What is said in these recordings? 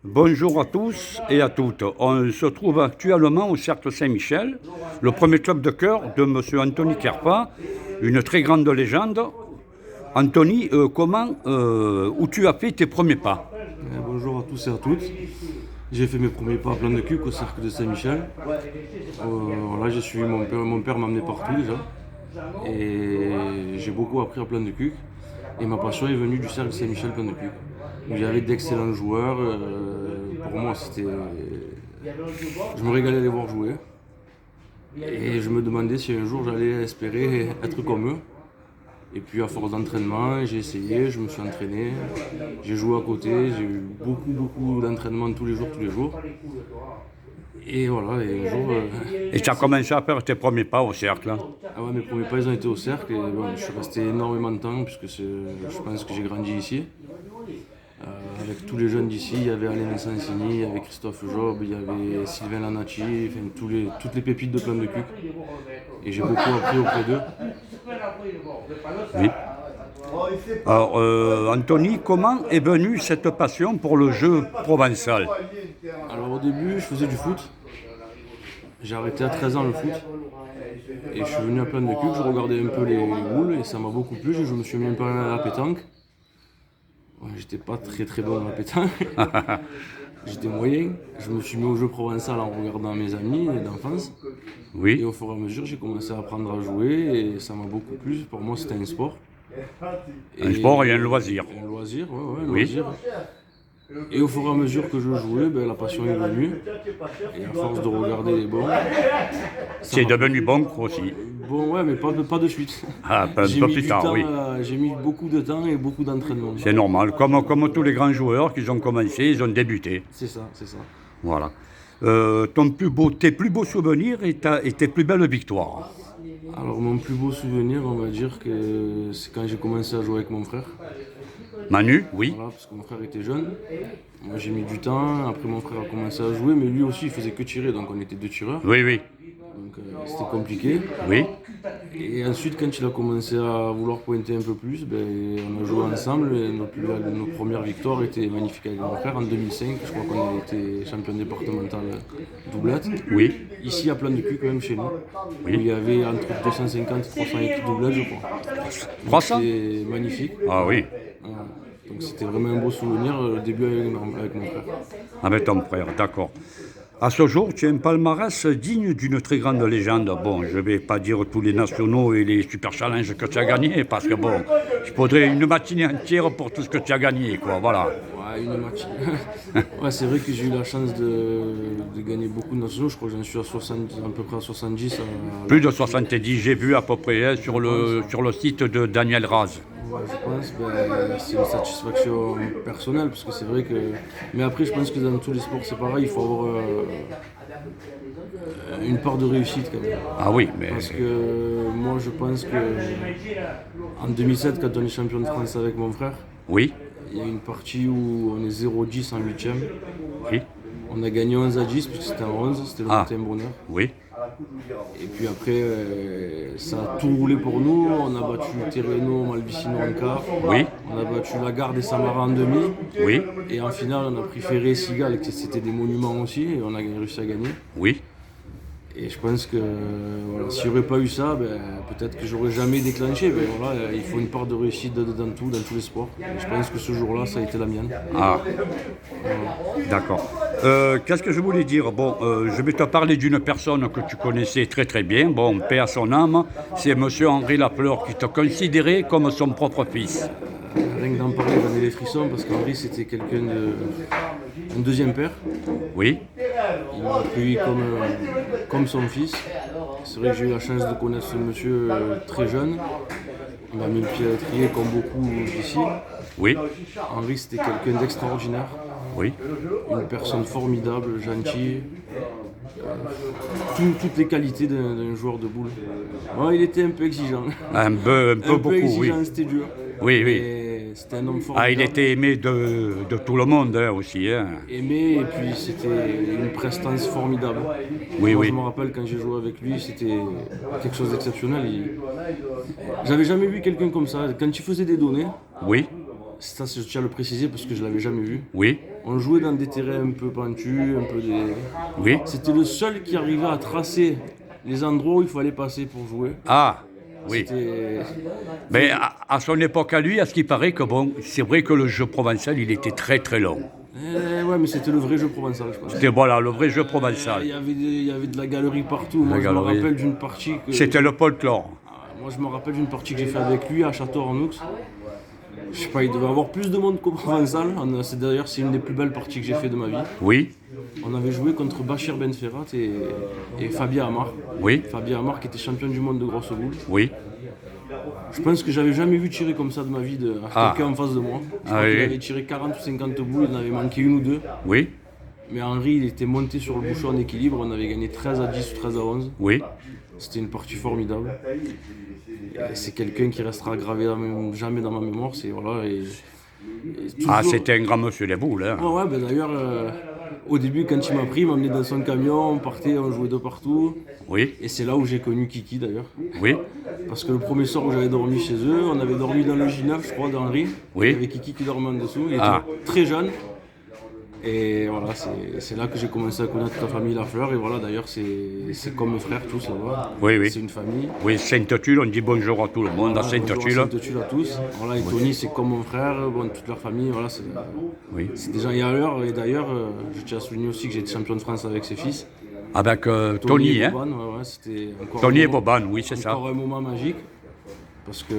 Bonjour à tous et à toutes. On se trouve actuellement au Cercle Saint-Michel, le premier club de cœur de M. Anthony Kerpa, une très grande légende. Anthony, où tu as fait tes premiers pas? Bonjour à tous et à toutes. J'ai fait mes premiers pas à plan de cuc au cercle de Saint-Michel. Voilà, j'ai suivi mon père. Mon père m'a amené partout déjà. Et j'ai beaucoup appris à plan de cuc. Et ma passion est venue du cercle Saint-Michel plan de cuc. Où il y avait d'excellents joueurs. Pour moi, c'était. Je me régalais à les voir jouer. Et je me demandais si un jour j'allais espérer être comme eux. Et puis à force d'entraînement, j'ai essayé, je me suis entraîné, j'ai joué à côté, j'ai eu beaucoup d'entraînement tous les jours. Et voilà, et un jour... Et tu as commencé à faire tes premiers pas au cercle, hein? Ah ouais, mes premiers pas ils ont été au cercle et bon, je suis resté énormément de temps puisque je pense que j'ai grandi ici. Avec tous les jeunes d'ici, il y avait Alain Sansini, il y avait Christophe Job, il y avait Sylvain Lanacci, enfin, toutes les pépites de plan de cuc. Et j'ai beaucoup appris auprès d'eux. Oui. Alors, Anthony, comment est venue cette passion pour le jeu provençal? Alors au début, je faisais du foot. J'ai arrêté à 13 ans le foot. Et je suis venu à plan de cuc, je regardais un peu les boules et ça m'a beaucoup plu. Je me suis mis un peu à la pétanque. Ouais, j'étais pas très bon dans la pétanque. J'étais moyen. Je me suis mis au jeu provençal en regardant mes amis d'enfance. Oui. Et au fur et à mesure, j'ai commencé à apprendre à jouer et ça m'a beaucoup plu. Pour moi, c'était un sport. Un sport et un loisir. Un loisir, ouais, un Oui. loisir. Et au fur et à mesure que je jouais, la passion est venue. Et à force de regarder les bons. C'est devenu bon aussi. Bon, ouais, mais pas de suite. Ah, un J'ai peu mis plus du tard, temps, oui. j'ai mis beaucoup de temps et beaucoup d'entraînement. C'est normal. Comme tous les grands joueurs qui ont commencé, ils ont débuté. C'est ça, c'est ça. Voilà. Tes plus beaux souvenirs et tes plus belles victoires? Alors, mon plus beau souvenir, on va dire que c'est quand j'ai commencé à jouer avec mon frère. Manu, oui. Voilà, parce que mon frère était jeune. Moi, j'ai mis du temps. Après, mon frère a commencé à jouer, mais lui aussi, il faisait que tirer, donc on était deux tireurs. Oui, oui. Donc, c'était compliqué. Oui. Et ensuite, quand il a commencé à vouloir pointer un peu plus, on a joué ensemble. Et nos premières victoires étaient magnifiques avec mon frère. En 2005, je crois qu'on a été champion départemental doublette. Oui. Ici, à plan de cul, quand même, chez nous. Oui. Où il y avait entre 250 et 300 équipes doublette, je crois. 300? C'était magnifique. Ah oui. Voilà. Donc, c'était vraiment un beau souvenir, le début avec mon frère. Avec ton frère, d'accord. À ce jour, tu as un palmarès digne d'une très grande légende. Bon, je ne vais pas dire tous les nationaux et les super challenges que tu as gagnés, parce que bon, je faudrait une matinée entière pour tout ce que tu as gagné, quoi, voilà. Ouais, une match. Ouais, c'est vrai que j'ai eu la chance de gagner beaucoup de nationaux. Je crois que j'en suis à 70, à peu près à 70. Plus de 70, j'ai vu à peu près hein, sur le site de Daniel Raz. Ouais, je pense que c'est une satisfaction personnelle parce que c'est vrai que. Mais après, je pense que dans tous les sports, c'est pareil. Il faut avoir une part de réussite quand même. Ah oui, mais Parce que moi, je pense que en 2007, quand on est champion de France avec mon frère, oui, il y a une partie où on est 0-10 en 8e. oui, On a gagné 11-10 puisque c'était en 11, c'était le matin bonheur. oui, Et puis après, ça a tout roulé pour nous. On a battu Terreno, Malvicino en quart. oui, On a battu Lagarde et Samara en demi. oui, Et en finale, on a pris Ferré et Sigal, qui c'était des monuments aussi. Et on a réussi à gagner. oui. Et je pense que voilà, s'il n'y aurait pas eu ça, peut-être que j'aurais jamais déclenché. Mais voilà, il faut une part de réussite dans tous les sports. Et je pense que ce jour-là, ça a été la mienne. Ah, d'accord. Qu'est-ce que je voulais dire? Bon, je vais te parler d'une personne que tu connaissais très très bien. Bon, paix à son âme. C'est monsieur Henri Lafleur qui te considérait comme son propre fils. Rien que d'en parler, donner les frissons parce qu'Henri, c'était un deuxième père. Oui, Il m'a accueilli comme son fils. C'est vrai que j'ai eu la chance de connaître ce monsieur très jeune. Il m'a mis le pied à l'étrier comme beaucoup d'ici. oui, Henri, c'était quelqu'un d'extraordinaire. oui. Une personne formidable, gentille. Toutes les qualités d'un joueur de boule. Ouais, il était un peu exigeant. Un peu Un peu beaucoup, oui. exigeant, c'était dur. Oui, oui. Mais c'était un homme formidable. Ah, il était aimé de tout le monde hein, aussi. Hein. Aimé et puis c'était une prestance formidable. Oui, Moi, oui. je me rappelle quand j'ai joué avec lui, c'était quelque chose d'exceptionnel. J'avais jamais vu quelqu'un comme ça. Quand il faisait des données, Oui, Ça, je tiens à le préciser parce que je l'avais jamais vu. Oui, On jouait dans des terrains un peu pentus, un peu des... oui. C'était le seul qui arrivait à tracer les endroits où il fallait passer pour jouer. Ah, oui. C'était... Mais à son époque à lui, à ce qui paraît que bon, c'est vrai que le jeu provençal, il était très très long. Ouais, mais c'était le vrai jeu provençal, je pense. C'était voilà, le vrai jeu Il provençal. y avait de la galerie partout. Moi, je me galerie. rappelle d'une partie que... C'était le folklore. Moi, je me rappelle d'une partie que j'ai fait avec lui à Château-Ornoux. Je sais pas, il devait avoir plus de monde qu'au Provençal. D'ailleurs, c'est une des plus belles parties que j'ai fait de ma vie. Oui, On avait joué contre Bachir Ben Ferrat et Fabien Amar. oui, Fabien Amar qui était champion du monde de grosse boule. oui. Je pense que j'avais jamais vu tirer comme ça de ma vie quelqu'un en face de moi. Je crois qu'il avait tiré 40 ou 50 boules, il en avait manqué une ou deux. Oui, Mais Henri, il était monté sur le bouchon en équilibre, on avait gagné 13 à 10 ou 13 à 11. oui. C'était une partie formidable. Et c'est quelqu'un qui restera gravé jamais dans ma mémoire. C'est, voilà, et Ah, toujours- c'était un grand monsieur des boules. Hein. Ouais, ben d'ailleurs, au début, quand il m'a pris, il m'a emmené dans son camion, on partait, on jouait de partout. Oui, Et c'est là où j'ai connu Kiki d'ailleurs. oui, Parce que le premier soir où j'avais dormi chez eux, on avait dormi dans le J9, je crois, d'Henri. Oui. Il y avait Kiki qui dormait en dessous. Il Ah. était très jeune. Et voilà, c'est là que j'ai commencé à connaître la famille Lafleur. Et voilà, d'ailleurs, c'est comme mes frères tous là-bas. Oui, oui. C'est une famille. oui. Sainte-Tulle, on dit bonjour à tout le monde à Bonjour à Sainte-Tulle. Sainte-Tulle à tous. Voilà, et Tony, c'est comme mon frère, bon, toute leur famille. Voilà, Oui. c'est des gens y a l'heure. Et d'ailleurs, je tiens à souligner aussi que j'ai été champion de France avec ses fils. Avec Tony, et hein. Boban, ouais, c'était encore Tony un et moment- Boban, oui, c'est ça. Encore un moment magique. Parce que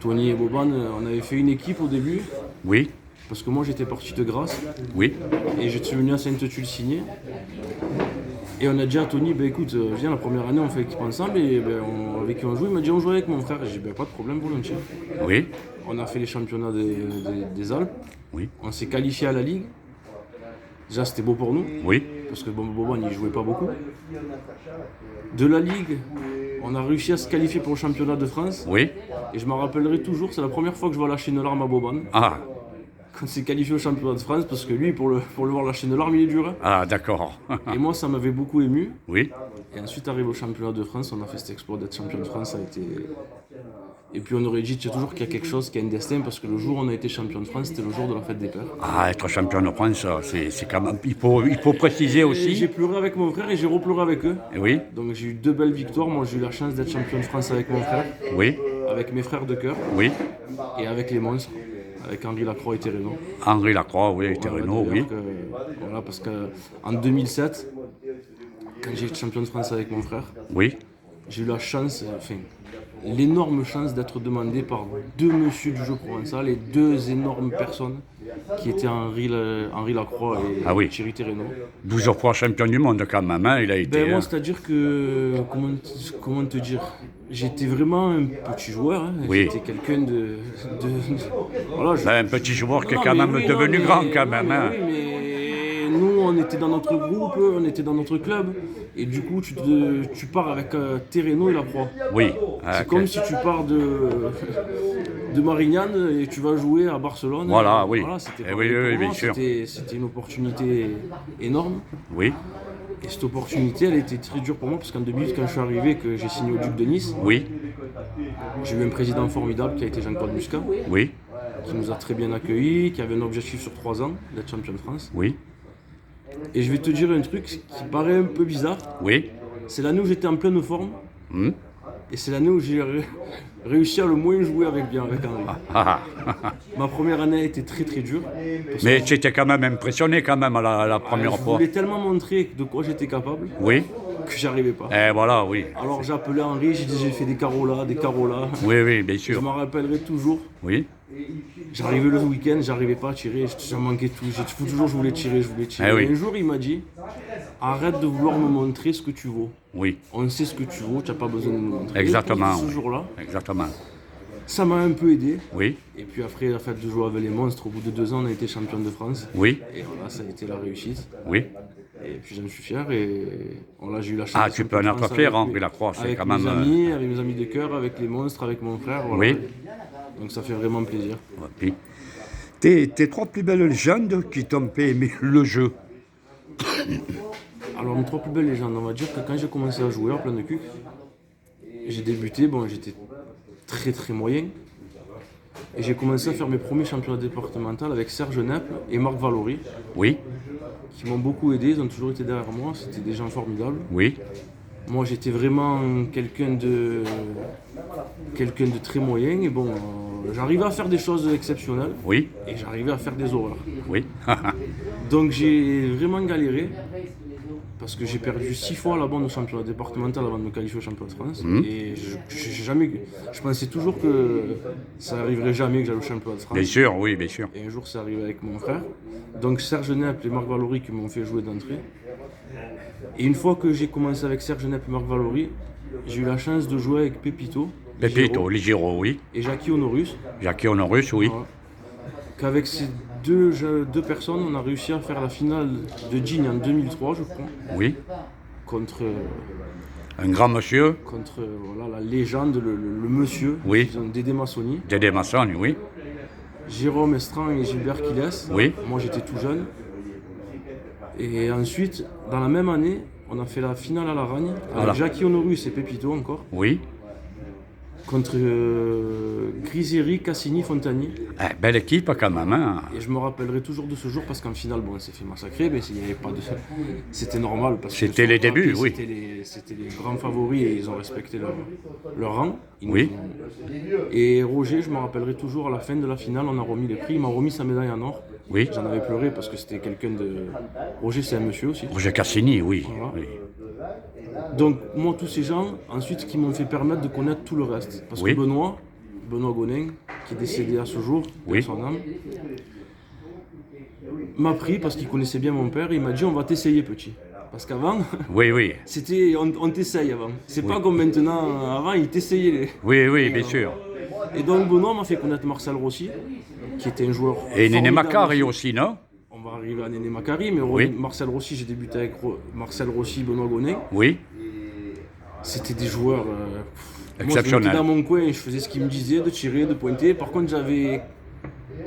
Tony et Boban, on avait fait une équipe au début. Oui, Parce que moi, j'étais parti de Grasse. oui, Et je suis venu à Sainte-Tulle signer. Et on a dit à Tony, bah, écoute, viens la première année, on fait équipe ensemble. Et ben, avec qui on joue, il m'a dit, on joue avec mon frère. J'ai dit, ben, pas de problème, volontiers. oui, On a fait les championnats des Alpes. oui, On s'est qualifié à la Ligue. Déjà, c'était beau pour nous. oui, Parce que Boban, il jouait pas beaucoup. De la Ligue, on a réussi à se qualifier pour le championnat de France. oui. Et je m'en rappellerai toujours, c'est la première fois que je vois lâcher une larme à Boban. Ah, Quand il s'est qualifié au championnat de France, parce que lui, pour le voir lâcher une larme, il est dur. ah, d'accord. Et moi, ça m'avait beaucoup ému. Oui, Et ensuite, arrivé au championnat de France, on a fait cet exploit d'être champion de France. Ça a été... Et puis on aurait dit, tu sais toujours qu'il y a quelque chose, qu'il y a un destin, parce que le jour où on a été champion de France, c'était le jour de la fête des pères. ah, être champion de France, c'est quand même. Il faut préciser Et aussi. j'ai pleuré avec mon frère et j'ai repleuré avec eux. Oui, Donc j'ai eu deux belles victoires. Moi, j'ai eu la chance d'être champion de France avec mon frère, oui, avec mes frères de cœur oui. et avec les monstres, avec Henri Lacroix et Thérénaud. Henri Lacroix, oui, Thérénaud, oui. Voilà, parce qu'en 2007, quand j'ai été champion de France avec mon frère, Oui, j'ai eu la chance, enfin, l'énorme chance d'être demandé par deux messieurs du jeu provençal et deux énormes personnes qui étaient Henri Lacroix et Ah oui. Thierry Thérénaud. 12 fois champion du monde quand même, hein, il a été. Ben moi, hein. c'est-à-dire que, comment te dire, j'étais vraiment un petit joueur, hein. Oui. J'étais quelqu'un voilà, Ben, un petit joueur qui est Non, quand mais même oui, non, devenu mais- grand quand même. non, Hein. mais oui, mais nous, on était dans notre groupe, on était dans notre club, et du coup, tu pars avec Thérénaud et Lacroix. Oui. Ah, C'est ok. comme si tu pars de Marignane et tu vas jouer à Barcelone. Voilà, oui. C'était Eh pareil oui, pour oui, moi, bien sûr. C'était une opportunité énorme. Oui, Et cette opportunité, elle était très dure pour moi parce qu'en 2008, quand je suis arrivé, que j'ai signé au Duc de Nice, oui, j'ai eu un président formidable qui a été Jean-Claude Muscat, oui, qui nous a très bien accueillis, qui avait un objectif sur 3 ans d'être champion de France. oui, Et je vais te dire un truc qui paraît un peu bizarre. oui. C'est l'année où j'étais en pleine forme Hmm. et c'est l'année où j'ai réussi à le moins jouer avec Henri. Ah, ah. Ma première année a été très très dure. parce Mais que tu étais quand même impressionné quand même la première je fois. voulais tellement montrer de quoi j'étais capable Oui, que j'arrivais pas. et voilà, oui. Alors j'ai appelé Henri, j'ai dit j'ai fait des carreaux là, des carreaux là. Oui, oui, bien Je sûr. m'en rappellerai toujours. Oui, J'arrivais le week-end, j'arrivais pas à tirer, j'en manquais tout. Toujours je voulais tirer, je voulais tirer. Eh oui. Et un jour il m'a dit arrête de vouloir me montrer ce que tu vaux. oui, On sait ce que tu vaux, tu n'as pas besoin de nous montrer. exactement. Et depuis ce oui. jour-là, Exactement. ça m'a un peu aidé. Oui, Et puis après, la fête de jouer avec les monstres, au bout de 2 ans, on a été champion de France. oui, Et voilà, ça a été la réussite. oui. Et puis j'en suis fier. Et voilà, j'ai eu la chance. Ah, d'être tu champion peux de en être France fier, avec Henri Lacroix, c'est avec quand mes même. amis, avec mes amis de cœur, avec les monstres, avec mon frère. Voilà. Oui. Donc ça fait vraiment plaisir. Puis, tes trois plus belles légendes qui t'ont fait aimer le jeu. Alors, mes trois plus belles légendes, on va dire que quand j'ai commencé à jouer à plein de cul, j'ai débuté, bon, j'étais très très moyen. Et j'ai commencé à faire mes premiers championnats départementaux avec Serge Nepple et Marc Valory, Oui, qui m'ont beaucoup aidé, ils ont toujours été derrière moi, c'était des gens formidables. oui, Moi j'étais vraiment quelqu'un de très moyen et bon, j'arrivais à faire des choses exceptionnelles oui, et j'arrivais à faire des horreurs. oui. Donc j'ai vraiment galéré parce que j'ai perdu 6 fois la bande au championnat départemental avant de me qualifier au championnat de France. Et je pensais toujours que ça n'arriverait jamais que j'aille au championnat de France. Bien sûr, oui, bien sûr. Et un jour c'est arrivé avec mon frère. Donc Serge Nepple et Marc Valory qui m'ont fait jouer d'entrée. Et une fois que j'ai commencé avec Serge Nepple et Marc Valory, j'ai eu la chance de jouer avec Pépito, Pépito, Ligero, oui. et Jackie Honorus. Jackie Honorus, oui. Voilà. Qu'avec ces deux personnes, on a réussi à faire la finale de Digne en 2003, je crois, Oui. contre Un grand monsieur, voilà, la légende, le monsieur, Oui. disons, Dédé Massoni, Dédé Masson, oui. Jérôme Estran et Gilbert Quiles. Oui. Moi j'étais tout jeune. Et ensuite, dans la même année, on a fait la finale à la Ragne avec Voilà. Jackie Honorus et Pépito encore, Oui. contre Griseri, Cassini, Fontani. Belle équipe quand même, hein. Et je me rappellerai toujours de ce jour parce qu'en finale, bon, on s'est fait massacrer, mais il y avait pas de... C'était normal. Parce que C'était sur les le papier, débuts, oui. C'était les grands favoris et ils ont respecté leur rang. Ils Oui. nous ont- Et Roger, je me rappellerai toujours à la fin de la finale, on a remis les prix. Il m'a remis sa médaille en or. Oui. J'en avais pleuré parce que c'était quelqu'un de... Roger, c'est un monsieur aussi. Roger Cassini, oui. Voilà. Oui. Donc, moi, tous ces gens, ensuite, qui m'ont fait permettre de connaître tout le reste. Parce Oui. que Benoît Gonin, qui est décédé à ce jour, Oui. dans son âme, m'a pris parce qu'il connaissait bien mon père et il m'a dit on va t'essayer petit. Parce qu'avant, Oui, oui. c'était on t'essaye avant. C'est pas comme maintenant, avant il t'essayait. Oui, oui, bien sûr. Et donc Benoît m'a fait connaître Marcel Rossi, qui était un joueur. Et Néné formidable Macari aussi, non? On va arriver à Néné Macari, mais Oui. Marcel Rossi, j'ai débuté avec Marcel Rossi, Benoît Gonin. Oui. C'était des joueurs Exceptionnels. Moi, je me mettais dans mon coin et je faisais ce qu'ils me disaient, de tirer, de pointer. Par contre, j'avais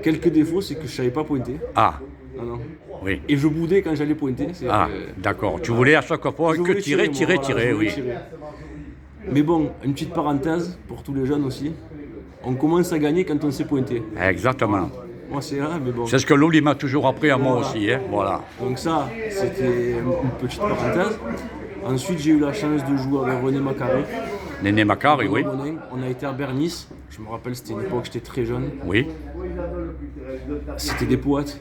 quelques défauts, c'est que je savais pas pointer. Ah, Ah non. oui. Et je boudais quand j'allais pointer. Ah, d'accord. Tu voulais à chaque fois Je que voulais tirer, moi, tirer, voilà, tirer, je voulais oui. tirer. Mais bon, une petite parenthèse pour tous les jeunes aussi. On commence à gagner quand on sait pointer. Exactement. Moi, c'est là, mais bon. C'est ce que Loli m'a toujours appris à moi aussi, hein. Voilà. Donc ça, c'était une petite parenthèse. Ensuite, j'ai eu la chance de jouer avec René Macari. Néné Macari, oui. On a été à Bernice. Je me rappelle, c'était une époque, j'étais très jeune. Oui. C'était des poètes.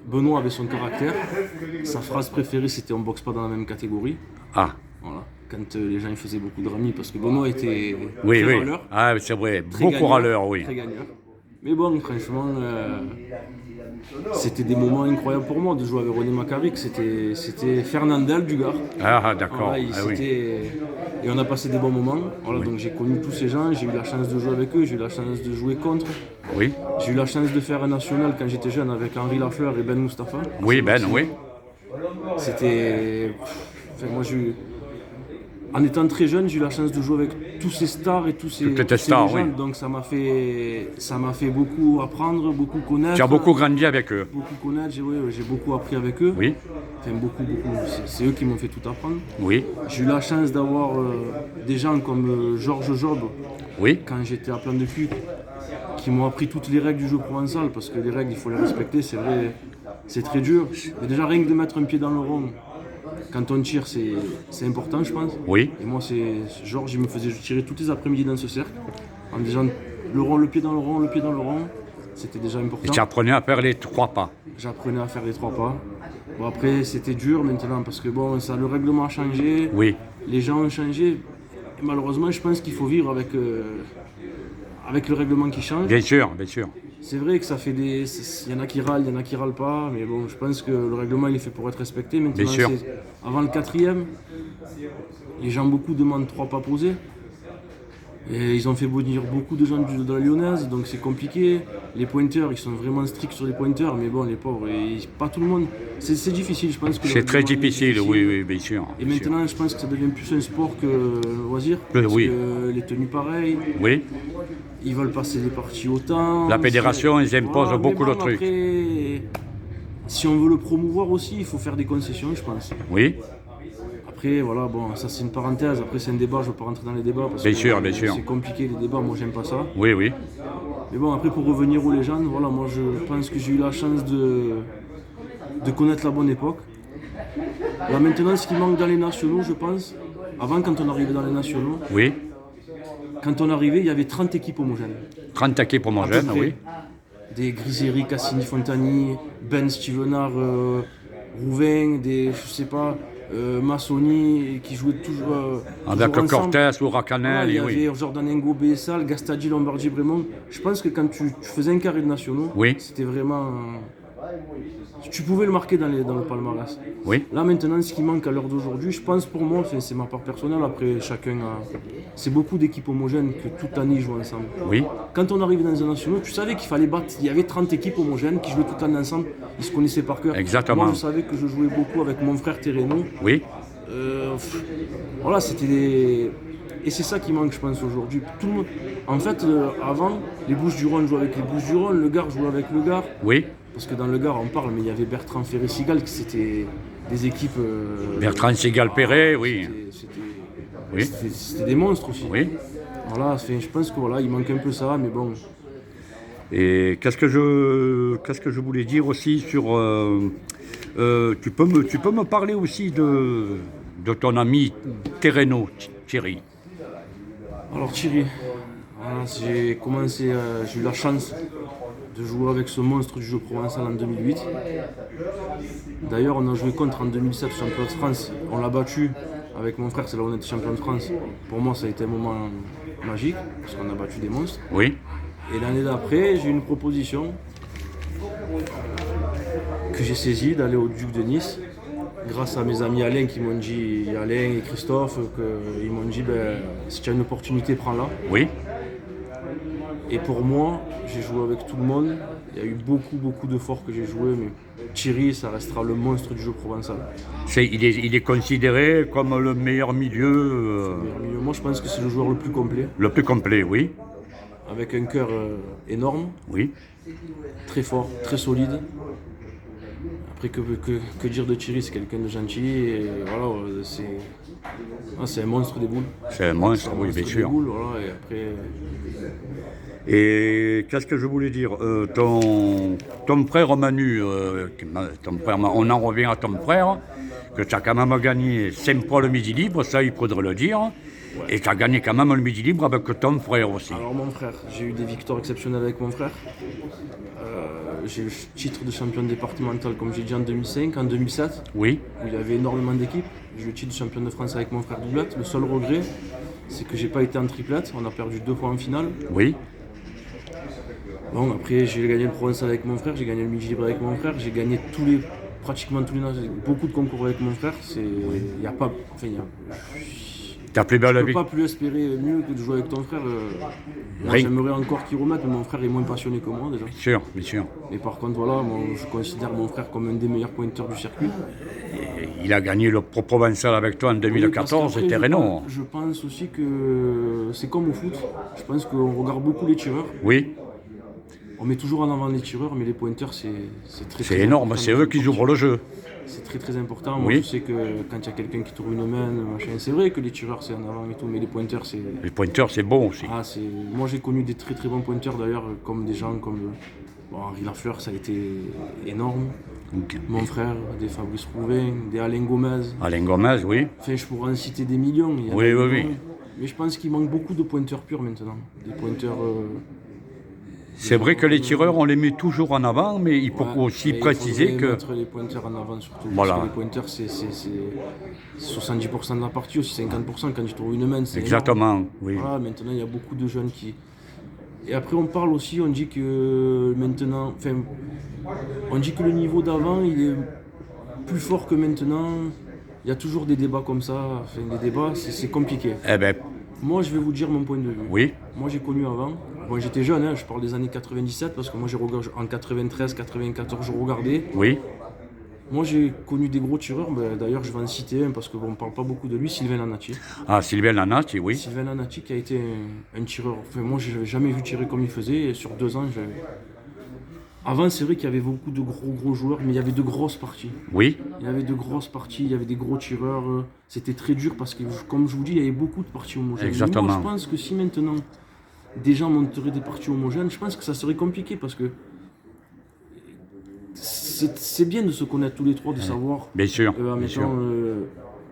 Benoît avait son caractère. Sa phrase préférée, c'était on boxe pas dans la même catégorie. Ah, Voilà. Quand les gens ils faisaient beaucoup de ramis, parce que Benoît était oui, très oui. râleur, Ah, c'est vrai. très Beaucoup gagnant, râleur, oui. très gagnant. Mais bon, franchement, c'était des moments incroyables pour moi de jouer avec René Macari. C'était Fernandel du Gard. Ah, d'accord. Voilà, Ah, oui. Et on a passé des bons moments. Voilà, donc j'ai connu tous ces gens, j'ai eu la chance de jouer avec eux, j'ai eu la chance de jouer contre. Oui. J'ai eu la chance de faire un national quand j'étais jeune avec Henri Lafleur et Ben Moustapha. Oui, Ben, oui. C'était. Enfin, moi, en étant très jeune, j'ai eu la chance de jouer avec tous ces stars et tous ces, Toutes les tous ces stars, légendes. oui. Donc ça m'a fait beaucoup apprendre, beaucoup connaître. Tu as beaucoup grandi avec eux. Beaucoup connaître, j'ai beaucoup appris avec eux. Oui. Enfin, beaucoup. C'est eux qui m'ont fait tout apprendre. Oui. J'ai eu la chance d'avoir des gens comme Georges Job, Oui. quand j'étais à Plan de Cul, qui m'ont appris toutes les règles du jeu provençal, parce que les règles, il faut les respecter, c'est vrai, c'est très dur. Mais déjà, rien que de mettre un pied dans le rond, quand on tire, c'est important, je pense. Oui. Et moi, Georges, il me faisait tirer tous les après-midi dans ce cercle, en me disant le rond, le pied dans le rond, le pied dans le rond, c'était déjà Et important. tu apprenais à faire les 3 pas. J'apprenais à faire les 3 pas. Bon, après, c'était dur maintenant, parce que bon, le règlement a changé, Oui. les gens ont changé. Et malheureusement, je pense qu'il faut vivre avec le règlement qui change. Bien sûr, bien sûr. C'est vrai que ça fait des... Il y en a qui râlent, il y en a qui râlent pas, mais bon, je pense que le règlement, il est fait pour être respecté. Maintenant, Bien sûr. avant le 4e, les gens beaucoup demandent 3 pas posés. Et ils ont fait venir beaucoup de gens de la Lyonnaise, donc c'est compliqué. Les pointeurs, ils sont vraiment stricts sur les pointeurs, mais bon, les pauvres, pas tout le monde. C'est difficile, je pense que le C'est très règlement est difficile, oui, oui, bien sûr. Et bien sûr. maintenant, je pense que ça devient plus un sport que un loisir. Parce Oui. que les tenues pareilles, Oui. ils veulent passer les parties au temps. La fédération, ils imposent beaucoup mais de trucs. Après, si on veut le promouvoir aussi, il faut faire des concessions, je pense. Oui. Après, voilà, bon, ça c'est une parenthèse. Après, c'est un débat, je ne veux pas rentrer dans les débats parce Bien que sûr, bien sûr. c'est compliqué les débats, moi j'aime pas ça. Oui, oui. Mais bon, après, pour revenir aux légendes, voilà, moi je pense que j'ai eu la chance de connaître la bonne époque. Là maintenant, ce qui manque dans les nationaux, je pense, avant quand on arrivait dans les nationaux, Oui. quand on arrivait, il y avait 30 équipes homogènes. 30 équipes À peu homogènes, près. oui. Des Griseri, Cassini, Fontani, Ben Stevenard, Rouvain, des, je sais pas, Massoni, qui jouaient toujours, Avec toujours ensemble. Cortés, Voilà, Huracanel, il y oui. avait Jordan Engo, Bessal, Gastadi, Lombardi, Bremont. Je pense que quand tu faisais un carré de nationaux, Oui. c'était vraiment... tu pouvais le marquer dans le palmarès. Oui. Là maintenant, ce qui manque à l'heure d'aujourd'hui, je pense pour moi, c'est ma part personnelle, après chacun a... C'est beaucoup d'équipes homogènes que toute l'année ils jouent ensemble. Oui. Quand on arrivait dans un national, tu savais qu'il fallait battre, il y avait 30 équipes homogènes qui jouaient toute l'année ensemble, ils se connaissaient par cœur. Exactement. Moi je savais que je jouais beaucoup avec mon frère Terreno. Oui. Voilà, c'était des... Et c'est ça qui manque, je pense, aujourd'hui. Tout le monde... En fait, avant, les Bouches-du-Rhône jouaient avec les Bouches-du-Rhône, le Gard jouait avec le Gard. Oui. Parce que dans le Gard, on parle, mais il y avait Bertrand Ferré-Sigal, qui c'était des équipes... Bertrand Sigal-Perret, oui. Oui. C'était des monstres aussi. Oui. Voilà, je pense que voilà, il manque un peu ça, mais bon. Et qu'est-ce que je voulais dire aussi sur... tu peux me parler aussi de ton ami Terreno, Thierry. Alors Thierry, voilà, j'ai commencé, j'ai eu la chance de jouer avec ce monstre du jeu provençal en 2008. D'ailleurs, on a joué contre en 2007 champion de France. On l'a battu avec mon frère, c'est là où on était champion de France. Pour moi, ça a été un moment magique, parce qu'on a battu des monstres. Oui. Et l'année d'après, j'ai eu une proposition que j'ai saisie d'aller au Duc de Nice, grâce à mes amis Alain qui m'ont dit, Alain et Christophe, ils m'ont dit, si tu as une opportunité, prends-la. Oui. Et pour moi, j'ai joué avec tout le monde. Il y a eu beaucoup de forts que j'ai joué, mais Thierry, ça restera le monstre du jeu provençal. Il est considéré comme le meilleur milieu. Moi, je pense que c'est le joueur le plus complet, Le plus complet, oui. avec un cœur énorme, Oui. très fort, très solide. Après, que dire de Thierry, c'est quelqu'un de gentil, et voilà, c'est un monstre des boules. C'est un monstre, oui, Monstre bien des sûr. boules, voilà, et après... Et qu'est-ce que je voulais dire ton frère Manu, on en revient à ton frère, que tu as quand même gagné 5 fois le Midi Libre, ça il faudrait le dire. Ouais. Et tu as gagné quand même le Midi Libre avec ton frère aussi. Alors mon frère, j'ai eu des victoires exceptionnelles avec mon frère. J'ai eu le titre de champion départemental, comme j'ai dit, en 2005, en 2007, oui. Où il y avait énormément d'équipes. J'ai eu le titre de champion de France avec mon frère doublette. Le seul regret, c'est que j'ai pas été en triplette. On a perdu 2 fois en finale. Oui. Bon, après, j'ai gagné le Provençal avec mon frère, j'ai gagné le Midi Libre avec mon frère, j'ai gagné pratiquement tous les beaucoup de concours avec mon frère. Il n'y a pas... Enfin, Ta plus belle je ne peux vie. pas plus espérer mieux que de jouer avec ton frère. Moi, j'aimerais encore qu'il remette, mais mon frère est moins passionné que moi déjà. Bien sûr, bien sûr. Mais par contre, voilà, moi, je considère mon frère comme un des meilleurs pointeurs du circuit. Et il a gagné le Pro Provençal avec toi en 2014, c'était Renault. Je pense aussi que c'est comme au foot. Je pense qu'on regarde beaucoup les tireurs. Oui. On met toujours en avant les tireurs, mais les pointeurs, c'est très C'est énorme, c'est eux qui ouvrent le jeu. C'est très important. Moi, je sais que quand il y a quelqu'un qui tourne une main, machin, c'est vrai que les tireurs, c'est en avant et tout, mais les pointeurs, c'est... Les pointeurs, c'est bon aussi. Moi, j'ai connu des très bons pointeurs, d'ailleurs, comme des gens comme Henri Lafleur, ça a été énorme. Okay. Mon frère, des Fabrice Rouvain, des Alain Gomez. Alain Gomez, oui. Enfin, je pourrais en citer des millions. Oui. Mais je pense qu'il manque beaucoup de pointeurs purs maintenant. Des pointeurs... C'est vrai que les tireurs, on les met toujours en avant, mais il faut aussi préciser que... mettre les pointeurs en avant surtout, voilà. Parce que les pointeurs, c'est 70% de la partie, aussi 50% quand tu trouves une main. Exactement, énorme. oui. Voilà, maintenant, il y a beaucoup de jeunes qui... Et après, on parle aussi, on dit que maintenant... Enfin, on dit que le niveau d'avant, il est plus fort que maintenant. Il y a toujours des débats comme ça. Enfin, des débats, c'est compliqué. Eh ben... Moi, je vais vous dire mon point de vue. Oui. Moi, j'ai connu avant. Moi, j'étais jeune, je parle des années 97, parce que moi, j'ai regardé en 93, 94, je regardais. Oui. Moi, j'ai connu des gros tireurs. D'ailleurs, je vais en citer un, parce qu'on ne parle pas beaucoup de lui, Sylvain Lanati. Ah, Sylvain Lanati, oui. Sylvain Lanati qui a été un tireur. Enfin, moi, je n'avais jamais vu tirer comme il faisait. Et sur 2 ans, avant, c'est vrai qu'il y avait beaucoup de gros joueurs, mais il y avait de grosses parties. Oui. Il y avait de grosses parties, il y avait des gros tireurs. C'était très dur parce que, comme je vous dis, il y avait beaucoup de parties homogènes. Exactement. Moi, je pense que si maintenant des gens monteraient des parties homogènes, je pense que ça serait compliqué parce que c'est bien de se connaître tous les trois, de savoir. Bien sûr, bien sûr.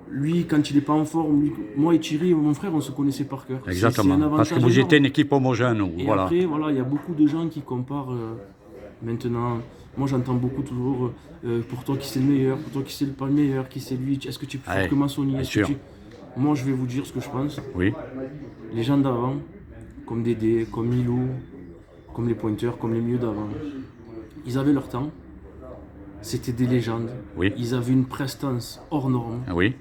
Lui, quand il n'est pas en forme, moi et Thierry, mon frère, on se connaissait par cœur. Exactement, C'est un parce que avantage vous énorme. étiez une équipe homogène. Et Voilà. après, voilà, il y a beaucoup de gens qui comparent maintenant. Moi, j'entends beaucoup toujours pour toi qui c'est le meilleur, pour toi qui c'est pas le meilleur, qui c'est lui, est-ce que tu es plus fort que Massoni? bien Est-ce que sûr. Moi, je vais vous dire ce que je pense. Oui, Les gens d'avant, comme Dédé, comme Milou, comme les pointeurs, comme les milieux d'avant, ils avaient leur temps. C'était des légendes. Oui. Ils avaient une prestance hors norme. oui.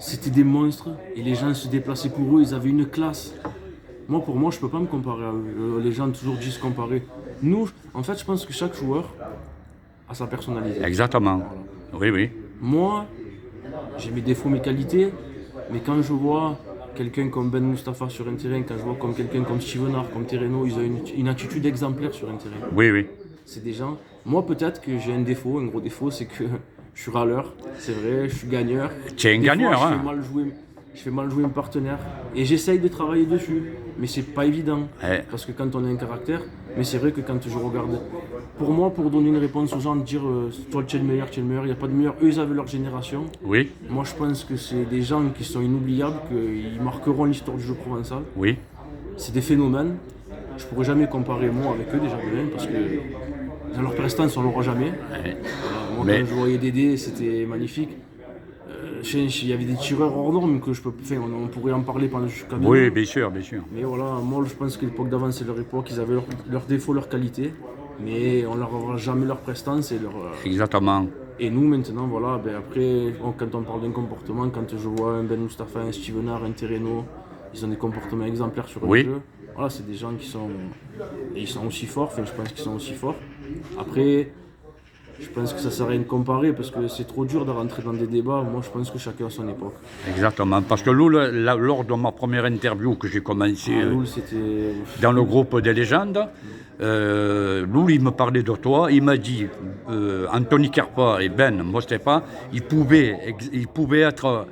C'était des monstres et les gens se déplaçaient pour eux, ils avaient une classe. Moi, pour moi, je peux pas me comparer à eux. Les gens toujours disent comparer. Nous, en fait, je pense que chaque joueur a sa personnalité. Exactement. Oui, oui. Moi, j'ai mes défauts, mes qualités, mais quand je vois quelqu'un comme Ben Moustapha sur un terrain, quand je vois comme quelqu'un comme Stevenard, comme Terreno, ils ont une attitude exemplaire sur un terrain. Oui, oui. C'est des gens. Moi, peut-être que j'ai un défaut, un gros défaut, c'est que je suis râleur, c'est vrai, je suis gagneur. Tu es un Des fois, gagneur, hein. je fais mal jouer un partenaire et j'essaye de travailler dessus, mais c'est pas évident. Ouais. Parce que quand on a un caractère, mais c'est vrai que quand je regarde, pour moi, pour donner une réponse aux gens, de dire toi tu es le meilleur, il n'y a pas de meilleur, eux ils avaient leur génération. Oui, Moi je pense que c'est des gens qui sont inoubliables, qu'ils marqueront l'histoire du jeu provençal. oui. C'est des phénomènes. Je pourrais jamais comparer moi avec eux déjà de même, parce que dans leur prestance on l'aura jamais. Ouais. Voilà, moi Mais- quand je voyais Dédé c'était magnifique. Il y avait des tireurs hors normes que on pourrait en parler pendant jusqu'à demain. Oui, bien sûr, bien sûr. Mais voilà, moi je pense que l'époque d'avant c'est leur époque, ils avaient leurs défauts, leurs qualités, mais on leur aura jamais leur prestance et leur. Exactement. Et nous maintenant voilà, après quand on parle d'un comportement, quand je vois un Ben Moustapha, un Stevenard, un Terreno, ils ont des comportements exemplaires sur le Oui. jeu. Voilà, c'est des gens qui sont. Et ils sont aussi forts, je pense qu'ils sont aussi forts. Après, je pense que ça sert à rien de comparer parce que c'est trop dur de rentrer dans des débats. Moi je pense que chacun a son époque. Exactement. Parce que lors de ma première interview que j'ai commencé Loul c'était. dans le groupe des légendes, Loul, il me parlait de toi. Il m'a dit, Anthony Kerpa et Ben Mostefa, ils pouvaient être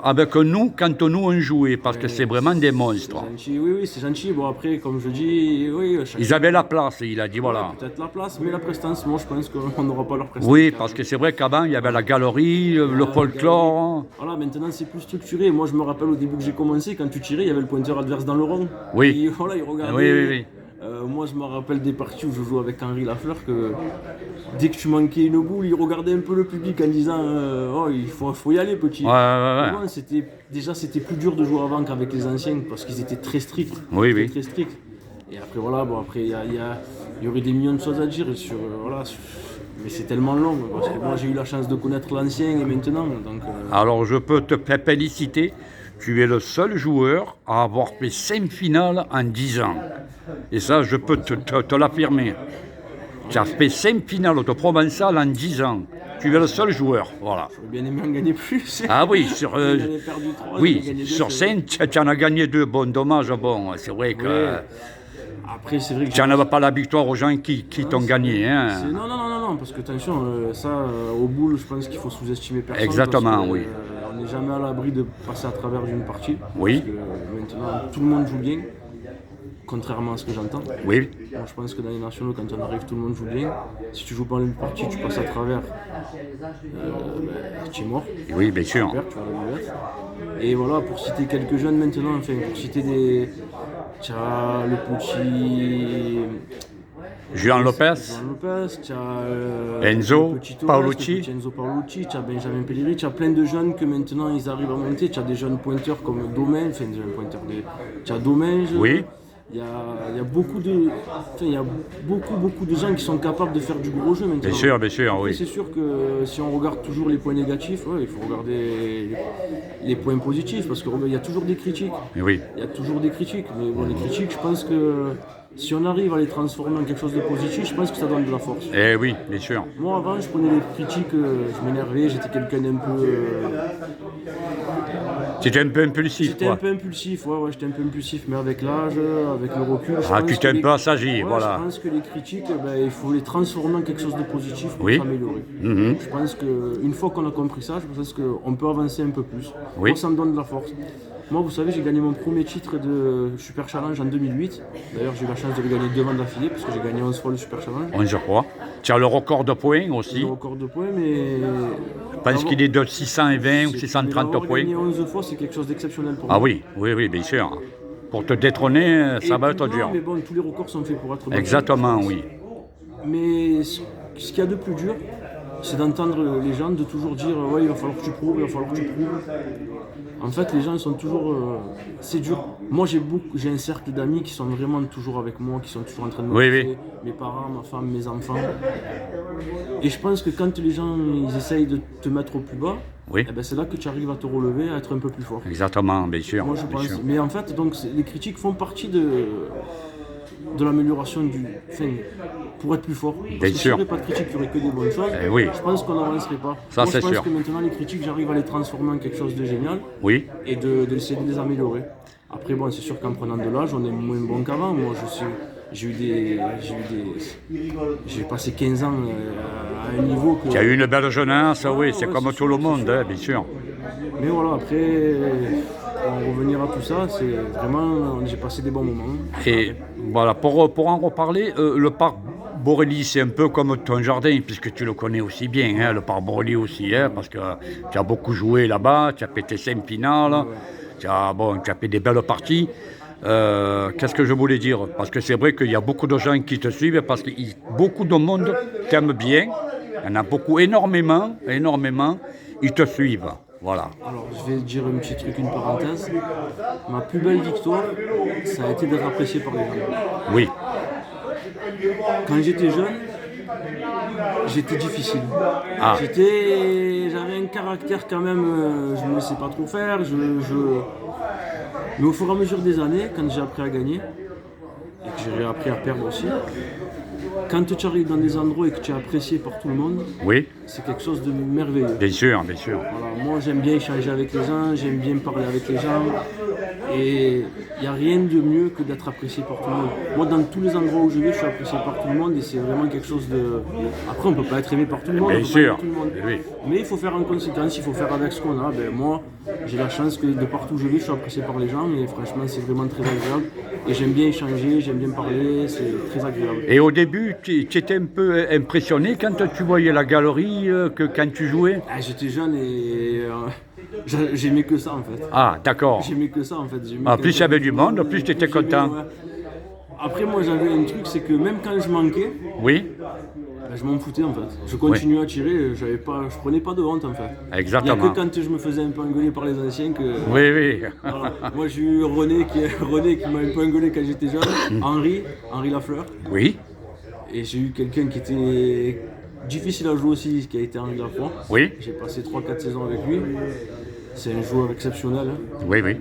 avec nous quand nous on jouait, parce que c'est vraiment des monstres. Gentil, oui, c'est gentil. Bon, après, comme je dis, oui, chacun Ils avaient la place, il a dit, voilà. peut-être la place, mais la prestance, moi, je pense qu'on n'aura pas leur prestance. Oui, parce que c'est vrai qu'avant, il y avait la galerie, le folklore. Voilà, maintenant, c'est plus structuré. Moi, je me rappelle au début que j'ai commencé, quand tu tirais, il y avait le pointeur adverse dans le rond. Oui. Et voilà, il regardait. Oui, oui, oui. Moi, je me rappelle des parties où je jouais avec Henri Lafleur, que dès que tu manquais une boule, il regardait un peu le public en disant oh, il faut y aller, petit. Ouais, ouais, ouais. Ouais, c'était plus dur de jouer avant qu'avec les anciens parce qu'ils étaient très stricts. Oui, Très, oui. très stricts. Et après, voilà, il y aurait des millions de choses à dire sur. Mais c'est tellement long parce que moi j'ai eu la chance de connaître l'ancien et maintenant. Donc, Alors, je peux te féliciter. Tu es le seul joueur à avoir fait 5 finales en 10 ans. Et ça, je peux te l'affirmer. Tu as fait 5 finales de Provençal en 10 ans. Tu es le seul joueur. Voilà. j'aurais bien aimé en gagner plus. Ah oui, J'en ai perdu 3. j'en ai oui, gagné deux, sur c'est vrai. 5, tu en as gagné 2. Bon, dommage, bon, c'est vrai que Ouais. Après, c'est vrai que tu n'en avais pas la victoire aux gens qui t'ont gagné. Hein. Non, parce que attention, au boule, je pense qu'il faut sous-estimer personne. Exactement, parce que, oui. On n'est jamais à l'abri de passer à travers d'une partie. Oui. Parce que maintenant, tout le monde joue bien, contrairement à ce que j'entends. Oui, Moi, je pense que dans les nationaux, quand on arrive, tout le monde joue bien. Si tu joues pas une partie, tu passes à travers, tu es mort. oui, bien sûr. Tu vas la buvette. Et voilà, pour citer quelques jeunes maintenant, enfin, pour citer des. Tu as le petit. Juan Lopez, Jean Lopez, tu as Enzo le petit Torres, Paolucci. le petit Enzo Paolucci, tu as Benjamin Pelleri, tu as plein de jeunes que maintenant ils arrivent à monter, tu as des jeunes pointeurs comme Domaine, enfin des jeunes pointeurs, tu as Domaine, Oui. il y a beaucoup de, il y a beaucoup de gens qui sont capables de faire du gros jeu maintenant. bien sûr, Après, oui. c'est sûr que si on regarde toujours les points négatifs, ouais, il faut regarder les points positifs parce qu'il y a toujours des critiques. Oui, Il y a toujours des critiques, mais bon, les critiques, je pense que si on arrive à les transformer en quelque chose de positif, je pense que ça donne de la force. eh oui, bien sûr. Moi, avant, je prenais les critiques, je m'énervais, j'étais quelqu'un d'un peu. C'était un peu impulsif, J'étais un quoi. peu impulsif, ouais, j'étais un peu impulsif, mais avec l'âge, avec le recul. je Ah, pense tu t'es que un peu assagi, ouais, voilà. Je pense que les critiques, il faut les transformer en quelque chose de positif pour Oui. s'améliorer. Mhm. Je pense qu'une fois qu'on a compris ça, je pense qu'on peut avancer un peu plus. Oui. Moi, ça me donne de la force. Moi, vous savez, j'ai gagné mon premier titre de Super Challenge en 2008. D'ailleurs, j'ai eu la chance de le gagner 2 ans d'affilée parce que j'ai gagné 11 fois le Super Challenge. Je crois. Tu as le record de points J'ai aussi. le record de points, mais Je pense qu'il est de 620 ou 630 avoir points. gagné 11 fois, c'est quelque chose d'exceptionnel pour Ah moi. oui, oui, oui, bien sûr. Pour te détrôner, ça Et va puis être non, dur. Mais bon, tous les records sont faits pour être battus. Exactement, oui. Mais ce qu'il y a de plus dur, c'est d'entendre les gens de toujours dire ouais, il va falloir que tu prouves, il va falloir que tu prouves. En fait, les gens ils sont toujours. C'est dur. Moi, j'ai un cercle d'amis qui sont vraiment toujours avec moi, qui sont toujours en train de me Oui, pousser. oui. Mes parents, ma femme, mes enfants. Et je pense que quand les gens ils essayent de te mettre au plus bas, Oui. eh ben, c'est là que tu arrives à te relever, à être un peu plus fort. Exactement, bien sûr. Moi, je bien pense. sûr. Mais en fait, donc, les critiques font partie de l'amélioration du. Enfin, pour être plus fort. Parce Bien que s'il sûr. n'y avait pas de critiques, il n'y aurait que des bonnes choses. Oui. Je pense qu'on n'avancerait pas. Ça, Moi, c'est je pense sûr. que maintenant, les critiques, j'arrive à les transformer en quelque chose de génial Oui, et d'essayer de les améliorer. Après, bon, c'est sûr qu'en prenant de l'âge, on est moins bon qu'avant. Moi, j'ai passé 15 ans à un niveau que. tu as eu une belle jeunesse, oui, c'est ouais, comme c'est tout le sûr, monde, c'est sûr. bien sûr. Mais voilà, après, pour en revenir à tout ça, c'est vraiment, j'ai passé des bons moments. Et voilà, pour en reparler, le parc Borély, c'est un peu comme ton jardin, puisque tu le connais aussi bien, hein, le parc Borély aussi, hein, parce que tu as beaucoup joué là-bas, tu as pété 5 finales, tu as fait des belles parties. Qu'est-ce que je voulais dire? Parce que c'est vrai qu'il y a beaucoup de gens qui te suivent, parce que beaucoup de monde t'aime bien, il y en a beaucoup, énormément, ils te suivent. Voilà. Alors, je vais dire un petit truc, une parenthèse. Ma plus belle victoire, ça a été d'être apprécié par les gens. Oui, Quand j'étais jeune, j'étais difficile. Ah. J'avais un caractère quand même, je ne me laissais pas trop faire. Mais au fur et à mesure des années, quand j'ai appris à gagner, et que j'ai appris à perdre aussi, quand tu arrives dans des endroits et que tu es apprécié par tout le monde, oui, c'est quelque chose de merveilleux. bien sûr, bien sûr. Voilà, moi j'aime bien échanger avec les gens, j'aime bien parler avec les gens et il n'y a rien de mieux que d'être apprécié par tout le monde. Moi dans tous les endroits où je vais, je suis apprécié par tout le monde et c'est vraiment quelque chose de... Après on ne peut pas être aimé par tout le monde, Bien on peut pas sûr, aimer tout le monde. oui. Mais il faut faire en conséquence, il faut faire avec ce qu'on a. Ben, moi j'ai la chance que de partout où je vais, je suis apprécié par les gens et franchement c'est vraiment très agréable. Et j'aime bien échanger, j'aime bien parler, c'est très agréable. Et au début, tu étais un peu impressionné quand tu voyais la galerie, que quand tu jouais? Ah, j'étais jeune et j'aimais que ça en fait. Ah, d'accord. J'aimais que ça en fait. Ah, plus il y avait du monde, plus tu étais content. Ouais. Après moi j'avais un truc, c'est que même quand je manquais, Oui, ben, je m'en foutais en fait. Je continuais à tirer, je prenais pas de honte en fait. Il n'y a exactement. que quand je me faisais un peu engueuler par les anciens que... Oui, oui. Voilà. Moi j'ai eu René qui m'a un peu engueulé quand j'étais jeune, Henri Lafleur. Oui, Et j'ai eu quelqu'un qui était difficile à jouer aussi, qui a été Henri Lafleur. oui, J'ai passé 3-4 saisons avec lui. C'est un joueur exceptionnel. Hein. oui, oui.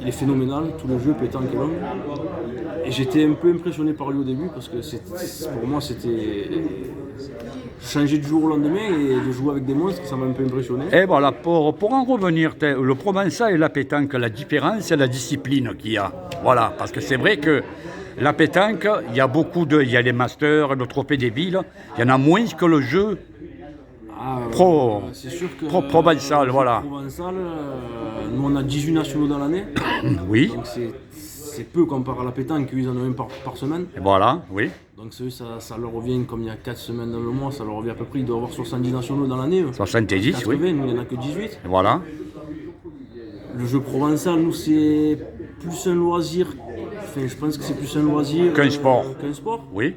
Il est phénoménal, tout le jeu pétanque et long. Et j'étais un peu impressionné par lui au début parce que pour moi c'était changer du jour au lendemain et de jouer avec des monstres, ça m'a un peu impressionné. Et voilà, pour en revenir, le Provençal et la pétanque, la différence, c'est la discipline qu'il y a. Voilà, parce que c'est vrai que la pétanque, il y a il y a les masters, le trophée des villes, il y en a moins que le jeu C'est sûr que provençal, voilà. Provençal, nous on a 18 nationaux dans l'année, Oui, donc c'est peu comparé à la pétanque, ils en ont un par semaine. voilà, oui, Donc ça leur revient, comme il y a 4 semaines dans le mois, ça leur revient à peu près, il doit y avoir 70 nationaux dans l'année. 70, 80, oui, nous il n'y en a que 18. voilà, Le jeu provençal, nous c'est plus un loisir, enfin je pense que c'est plus un loisir Qu'un sport. qu'un sport. oui.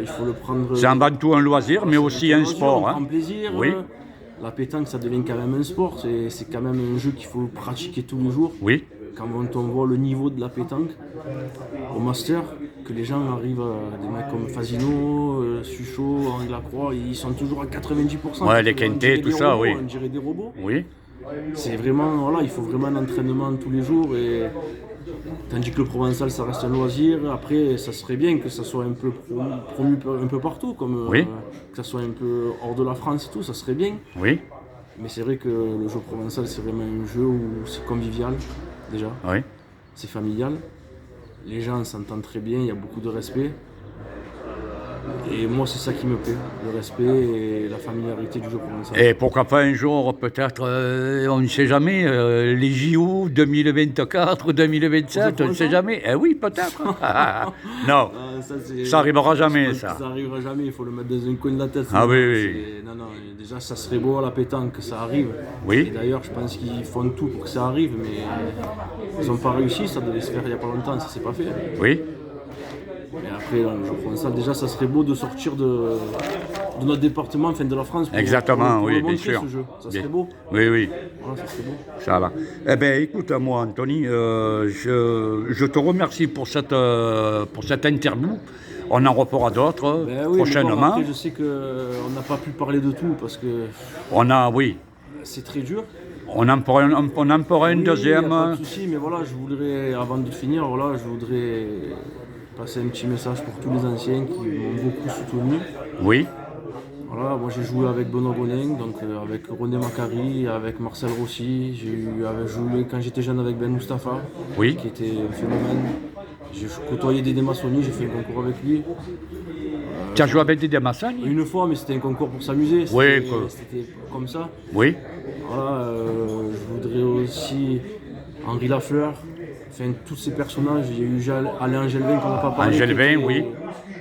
Il faut le prendre... C'est avant tout un loisir, mais aussi un loisir, sport. on Hein. prend plaisir. Oui. La pétanque ça devient quand même un sport, c'est quand même un jeu qu'il faut pratiquer tous les jours. Oui, Quand on voit le niveau de la pétanque au master, que les gens arrivent, des mecs comme Fasino, Suchot, Henri Lacroix, ils sont toujours à 90%. Ouais, les On dirait quintés, des tout ça, robots, oui. On dirait des robots. oui, C'est vraiment, voilà, il faut vraiment un entraînement tous les jours. Tandis que le provençal, ça reste un loisir. Après, ça serait bien que ça soit un peu promu un peu partout, comme Oui. que ça soit un peu hors de la France et tout, ça serait bien. oui, Mais c'est vrai que le jeu provençal, c'est vraiment un jeu où c'est convivial, déjà. oui. C'est familial. Les gens s'entendent très bien, il y a beaucoup de respect. Et moi, c'est ça qui me plaît, le respect et la familiarité du jeu provençal. Et pourquoi pas un jour, peut-être, on ne sait jamais, les JO 2024, 2027, on ne sait jamais. Eh oui, peut-être. Non, ça arrivera jamais, ça. Ça arrivera jamais, il faut le mettre dans un coin de la tête. Ah oui, oui. Non, déjà, ça serait beau à la pétanque que ça arrive. Oui. Et d'ailleurs, je pense qu'ils font tout pour que ça arrive, mais ils n'ont pas réussi, ça devait se faire il n'y a pas longtemps, ça s'est pas fait. Oui. Et après, dans le jeu provençal, déjà, ça serait beau de sortir de notre département, enfin de la France, pour, Exactement, pour oui, le bien montrer, sûr. ce jeu. Ça Bien. serait beau. Oui, oui. Voilà, ça serait beau. Ça va. Eh bien, écoute, moi, Anthony, je te remercie pour cette interview. On en refera d'autres Ben oui, mais prochainement. bon, après, je sais qu'on n'a pas pu parler de tout parce que Oui, c'est très dur. on en fera un Oui, deuxième. y a pas de souci, mais voilà, je voudrais, avant de finir, voilà, je voudrais passer un petit message pour tous les anciens qui m'ont beaucoup soutenu. Oui, Voilà, moi j'ai joué avec Benoît Bonin, donc avec René Macari, avec Marcel Rossi, joué quand j'étais jeune avec Ben Mustapha, Oui. qui était un phénomène. J'ai côtoyé Dédé Massoni, j'ai fait un concours avec lui. tu as joué avec Didier Massani? Une fois, mais c'était un concours pour s'amuser, Oui, c'était comme ça. Oui, Voilà, je voudrais aussi Henri Lafleur, enfin tous ces personnages. Il y a eu Alain Gelvin qu'on n'a pas parlé. Gelvin, oui.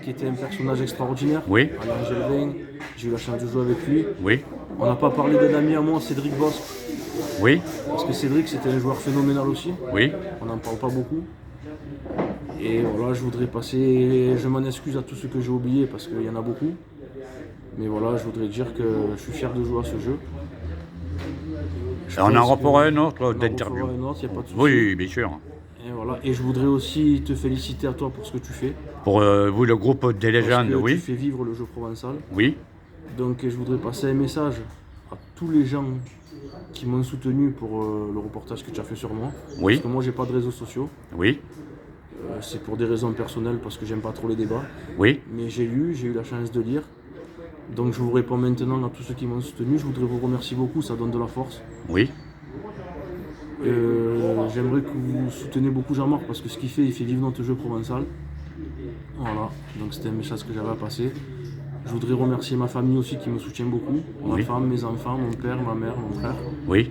Qui était un personnage extraordinaire. Oui. Alain Gelvin, j'ai eu la chance de jouer avec lui. oui, On n'a pas parlé d'un ami à moi, Cédric Bosque, oui, parce que Cédric c'était un joueur phénoménal aussi. oui. On n'en parle pas beaucoup. Et voilà, je voudrais passer, je m'en excuse à tous ceux que j'ai oubliés parce qu'il y en a beaucoup. Mais voilà, je voudrais dire que je suis fier de jouer à ce jeu. On en refera un autre On en d'interview. refera un autre, y a pas de souci. Oui, bien sûr. Et voilà. Et je voudrais aussi te féliciter à toi pour ce que tu fais. Pour vous, le groupe des légendes, Parce que tu oui. fais vivre le jeu provençal. Oui, Donc je voudrais passer un message à tous les gens qui m'ont soutenu pour le reportage que tu as fait sur moi. Oui. Parce que moi j'ai pas de réseaux sociaux. oui, C'est pour des raisons personnelles parce que j'aime pas trop les débats. oui, Mais j'ai lu, j'ai eu la chance de lire. Donc je vous réponds maintenant à tous ceux qui m'ont soutenu. Je voudrais vous remercier beaucoup, ça donne de la force. oui, J'aimerais que vous souteniez beaucoup Jean-Marc parce que ce qu'il fait, il fait vivre notre jeu provençal. Voilà, donc c'était un message que j'avais à passer. Je voudrais remercier ma famille aussi qui me soutient beaucoup. Ma Oui. femme, mes enfants, mon père, ma mère, mon frère. oui,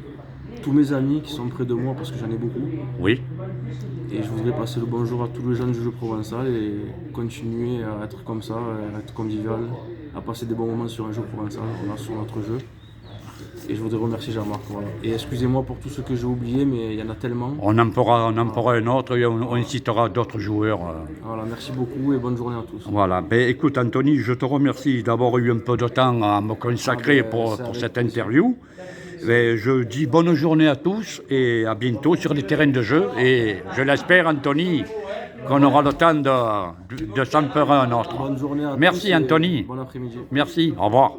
Tous mes amis qui sont près de moi parce que j'en ai beaucoup. oui. Et je voudrais passer le bonjour à tous les gens du jeu provençal et continuer à être comme ça, à être convivial, à passer des bons moments sur un jeu provençal, voilà, sur notre jeu. Et je voudrais remercier Jean-Marc. Voilà. Et excusez-moi pour tout ce que j'ai oublié, mais il y en a tellement. On en fera un autre et on citera d'autres joueurs. Voilà, merci beaucoup et bonne journée à tous. Voilà. Ben, écoute, Anthony, je te remercie d'avoir eu un peu de temps à me consacrer pour c'est avec cette plaisir. interview. Ben, je dis bonne journée à tous et à bientôt sur les terrains de jeu. Et je l'espère, Anthony, qu'on aura le temps de s'en faire un autre. Bonne journée à tous. Merci, et Anthony. Bon après-midi. Merci, au revoir.